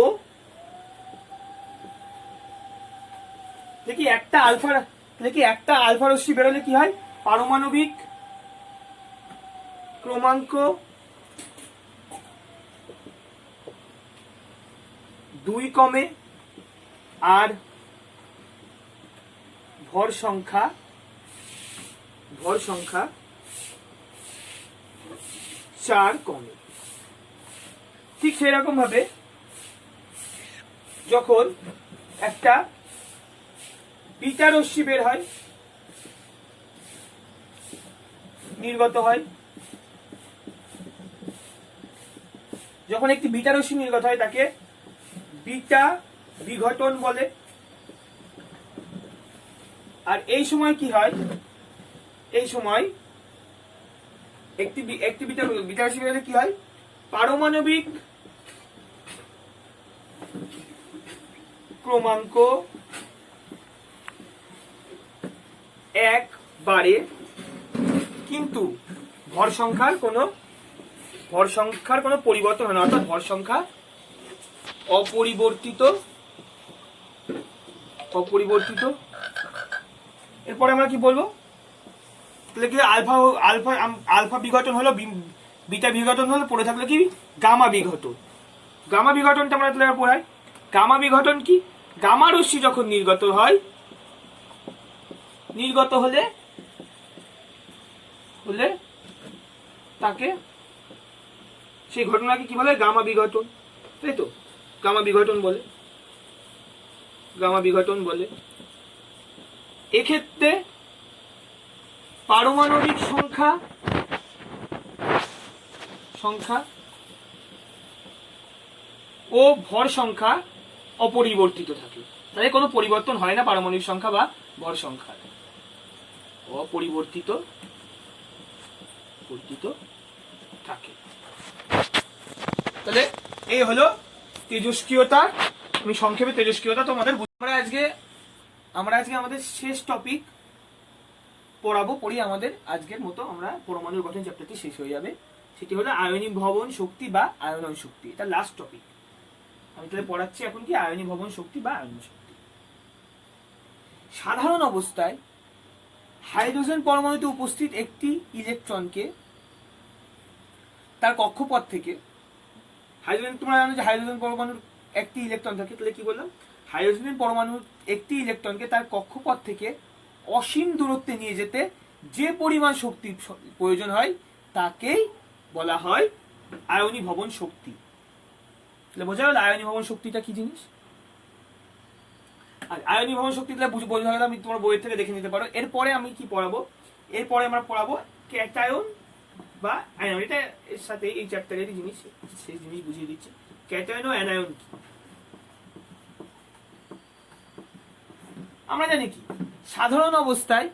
দেখি একটা আলফা রশ্মি বেরোলে কি হয়, পারমাণবিক ক্রমাঙ্ক 2 কমে আর ভর সংখ্যা 4 কমে। ঠিক সেরকম ভাবে যখন একটা বিটা রশ্মি বের হয়, নির্গত হয়, যখন একটি বিটা রশ্মি নির্গত হয় তাকে বিটা বিঘটন বলে। আর এই সময় কি হয়, এই সময় একটি বিটা রশ্মি বের হলে কি হয়, পারমাণবিক ক্রমাঙ্ক 1 বাড়ে, কিন্তু ভর সংখ্যার কোনো পরিবর্তন হয় না, অর্থাৎ ভর সংখ্যা অপরিবর্তিত। এরপরে আমরা কি বলবো, তাহলে কি আলফা বিঘটন হলো, বিটা বিঘটন হলো, পড়ে থাকলো কি গামা বিঘটন। গামা বিঘটনটা আমরা তাহলে পড়াই। গামা বিঘটন কি, গামা রশ্মি যখন নির্গত হয়, নির্গত হলে তাকে, সেই ঘটনাকে কি বলে, গামা বিঘটন, তাই তো, গামা বিঘটন বলে। এক্ষেত্রে পারমাণবিক সংখ্যা ও ভর সংখ্যা অপরিবর্তিত থাকে। তাই কোনো পরিবর্তন হয় না পারমাণবিক সংখ্যা বা ভর সংখ্যা, অপরিবর্তিত থাকে। তাহলে এই হলো তেজস্ক্রিয়তা। আমি সংক্ষেপে তেজস্ক্রিয়তা তোমাদের, আমরা আজকে আমাদের শেষ টপিক পড়ি আমাদের আজকের মতো, আমরা পরমাণুর গঠন চ্যাপ্টারটি শেষ হয়ে যাবে। সেটি হলো আয়নীভবন ভবন শক্তি বা আয়নন শক্তি। এটা লাস্ট টপিক। আমি তাহলে পড়াচ্ছি এখন কি, আয়নীভবন ভবন শক্তি বা আয়নন শক্তি। সাধারণ অবস্থায় হাইড্রোজেন পরমাণুতে উপস্থিত একটি ইলেকট্রনকে তার কক্ষপথ থেকে, তোমরা জানো যে হাইড্রোজেন পরমাণুর একটি ইলেকট্রন থাকে, তাহলে কি বললাম, হাইড্রোজেন পরমাণুর একটি ইলেকট্রনকে তার কক্ষপথ থেকে অসীম দূরত্বে নিয়ে যেতে যে পরিমাণ শক্তির প্রয়োজন হয় তাকেই বলা হয় আয়নীভবন শক্তি। তাহলে বোঝা গেল আয়নীভবন শক্তিটা কি জিনিস। আর আয়নীভবন শক্তি তাহলে বোঝা গেল, আমি তোমার বইয়ের থেকে দেখে নিতে পারো। এরপরে আমি কি পড়াবো, এরপরে আমরা পড়াবো ক্যাটায়ন বা অ্যানায়ন। এটা এর সাথে এই চ্যাপ্টারের জিনিস, সেই জিনিস বুঝিয়ে দিচ্ছে। ক্যাটায়ন ও অ্যানায়ন কি আমরা জানি কি, সাধারণ অবস্থায়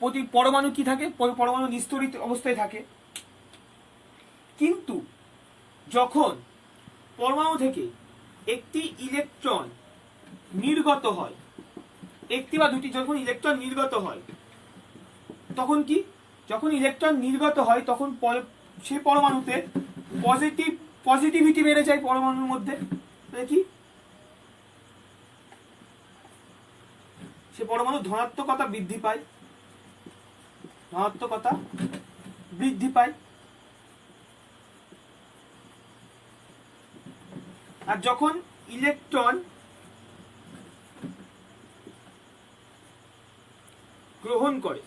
প্রতি পরমাণু কি থাকে, পরমাণু নিস্তরিত অবস্থায় থাকে। কিন্তু যখন পরমাণু থেকে একটি ইলেকট্রন নির্গত হয়, একটি বা দুটি যখন ইলেকট্রন নির্গত হয়, তখন কি, যখন ইলেকট্রন নির্গত হয় তখন সেই পরমাণুতে পজিটিভিটি বেড়ে যায় পরমাণুর মধ্যে। কি, সে পরমাণু ধনাত্মকতা বৃদ্ধি পায়। ধনাত্মকতা বৃদ্ধি পায়। আর যখন ইলেকট্রন গ্রহণ করে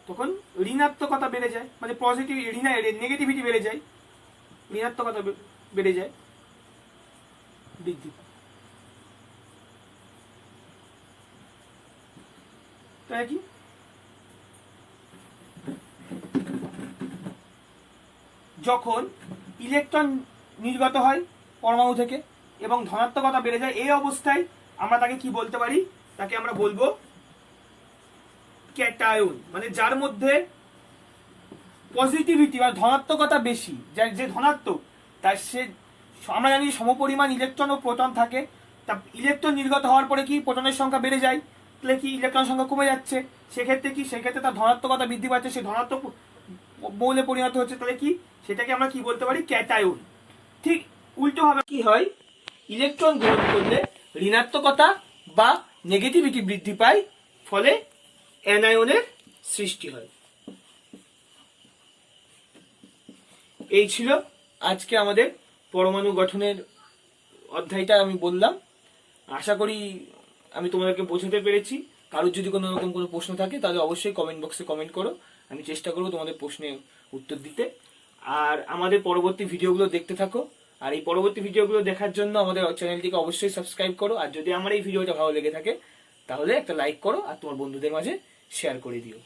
তখন ঋণাত্মকতা বেড়ে যায়, মানে পজিটিভ নেগেটিভিটি বেড়ে যায়, ঋণাত্মকতা বেড়ে যায়, বৃদ্ধি পায়। তাই কি যখন ইলেকট্রন নির্গত হয় পরমাণু থেকে এবং ধনাত্মকতা বেড়ে যায়, এই অবস্থায় আমরা তাকে কি বলতে পারি? তাকে আমরা বলবো ক্যাটায়ন, মানে যার মধ্যে পজিটিভিটি বা ধনাত্মকতা বেশি, যে ধনাত্মক তার সে, আমরা জানি সমপরিমাণ ইলেকট্রন ও প্রোটন থাকে, তা ইলেকট্রন নির্গত হওয়ার পরে কি প্রোটনের সংখ্যা বেড়ে যায়, তাহলে কি ইলেকট্রন সংখ্যা কমে যাচ্ছে, সেক্ষেত্রে তার ধনাত্মকতা বৃদ্ধি পাচ্ছে, সে ধনাত্মক মৌলে পরিণত হচ্ছে, তাহলে কি সেটাকে আমরা কি বলতে পারি? ক্যাটায়ন। ঠিক উল্টো ভাবে কি হয়, ইলেকট্রন গ্রহণ করলে ঋণাত্মকতা বা নেগেটিভিটি বৃদ্ধি পায়, ফলে অ্যানায়নের সৃষ্টি হয়। এই ছিল আজকে আমাদের পরমাণু গঠনের অধ্যায়টা আমি বললাম। আশা করি আমি তোমাদেরকে বোঝাতে পেরেছি। কারোর যদি কোনো রকম কোনো প্রশ্ন থাকে তাহলে অবশ্যই কমেন্ট বক্সে কমেন্ট করো, আমি চেষ্টা করবো তোমাদের প্রশ্নের উত্তর দিতে। আর আমাদের পরবর্তী ভিডিওগুলো দেখতে থাকো, আর এই পরবর্তী ভিডিওগুলো দেখার জন্য আমাদের চ্যানেলটিকে অবশ্যই সাবস্ক্রাইব করো। আর যদি আমার এই ভিডিওটা ভালো লেগে থাকে তাহলে একটা লাইক করো আর তোমার বন্ধুদের মাঝে শেয়ার করে দিও।